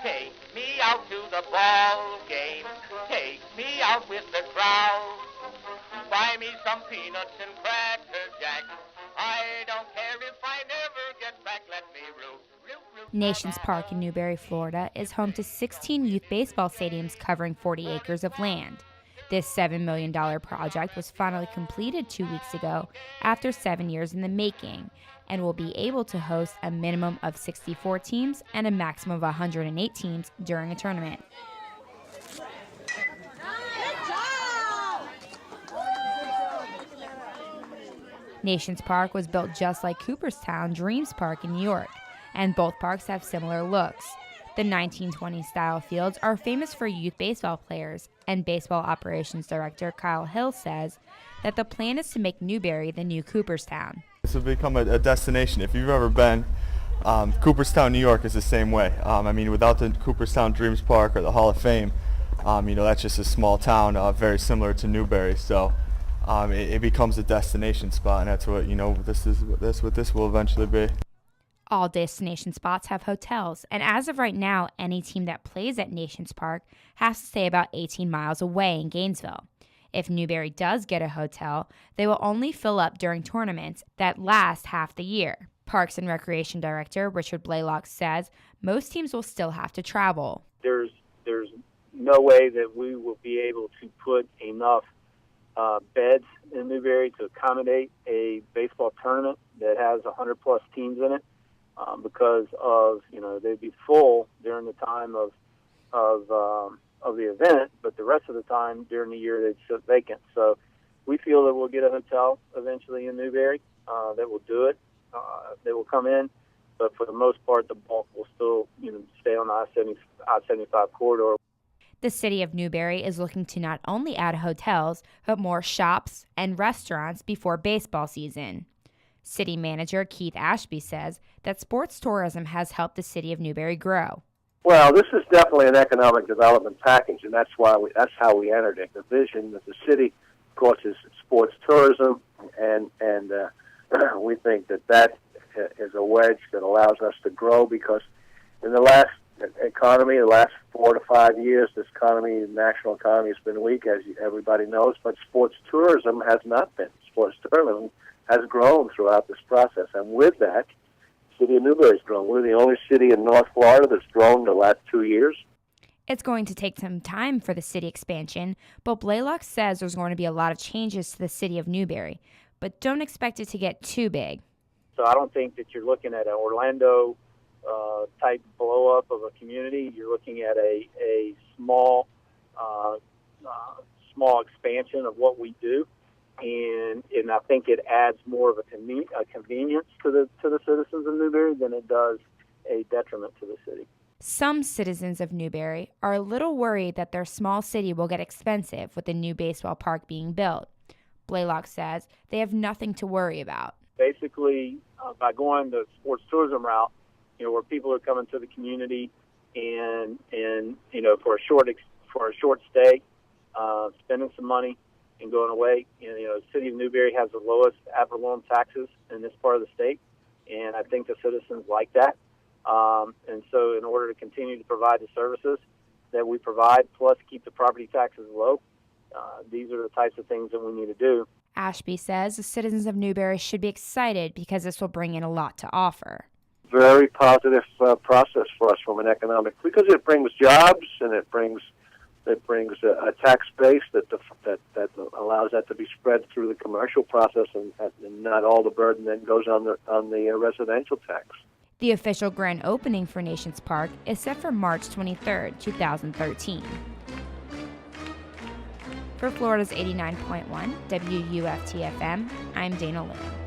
Take me out to the ball game. Take me out with the crowd. Buy me some peanuts and cracker jack. I don't care if I never get back. Let me root. Nations Park in Newberry, Florida is home to 16 youth baseball stadiums covering 40 acres of land. This $7 million project was finally completed 2 weeks ago after 7 years in the making and will be able to host a minimum of 64 teams and a maximum of 108 teams during a tournament. Nations Park was built just like Cooperstown Dreams Park in New York, and both parks have similar looks. The 1920s style fields are famous for youth baseball players, and baseball operations director Kyle Hill says that the plan is to make Newberry the new Cooperstown. This will become a destination. If you've ever been, Cooperstown, New York is the same way. Without the Cooperstown Dreams Park or the Hall of Fame, that's just a small town, very similar to Newberry. So it becomes a destination spot, and that's what this will eventually be. All destination spots have hotels, and as of right now, any team that plays at Nations Park has to stay about 18 miles away in Gainesville. If Newberry does get a hotel, they will only fill up during tournaments that last half the year. Parks and Recreation Director Richard Blaylock says most teams will still have to travel. There's no way that we will be able to put enough beds in Newberry to accommodate a baseball tournament that has 100-plus teams in it. Because of they'd be full during the time of the event, but the rest of the time during the year they'd sit vacant. So we feel that we'll get a hotel eventually in Newberry that will do it. They will come in, but for the most part, the bulk will still stay on the I-75 corridor. The city of Newberry is looking to not only add hotels, but more shops and restaurants before baseball season. City Manager Keith Ashby says that sports tourism has helped the city of Newberry grow. Well, this is definitely an economic development package, and that's how we entered it. The vision that the city, of course, is sports tourism, and we think that is a wedge that allows us to grow, because in the last 4 to 5 years, this economy, the national economy, has been weak, as everybody knows, but sports tourism has not been. Sports tourism has grown throughout this process, and with that, the city of Newberry has grown. We're the only city in North Florida that's grown the last 2 years. It's going to take some time for the city expansion, but Blaylock says there's going to be a lot of changes to the city of Newberry, but don't expect it to get too big. So I don't think that you're looking at an Orlando type blow up of a community. You're looking at a small expansion of what we do. And I think it adds more of a convenience to the citizens of Newberry than it does a detriment to the city. Some citizens of Newberry are a little worried that their small city will get expensive with the new baseball park being built. Blaylock says they have nothing to worry about. Basically, by going the sports tourism route, where people are coming to the community and for a short stay, spending some money and going away. The city of Newberry has the lowest ad valorem taxes in this part of the state, and I think the citizens like that. And so in order to continue to provide the services that we provide, plus keep the property taxes low, these are the types of things that we need to do. Ashby says the citizens of Newberry should be excited because this will bring in a lot to offer. Very positive process for us from an economic, because it brings jobs and it brings a tax base that allows that to be spread through the commercial process, and not all the burden then goes on the residential tax. The official grand opening for Nations Park is set for March 23, 2013. For Florida's 89.1 WUFT-FM, I'm Dana Lynn.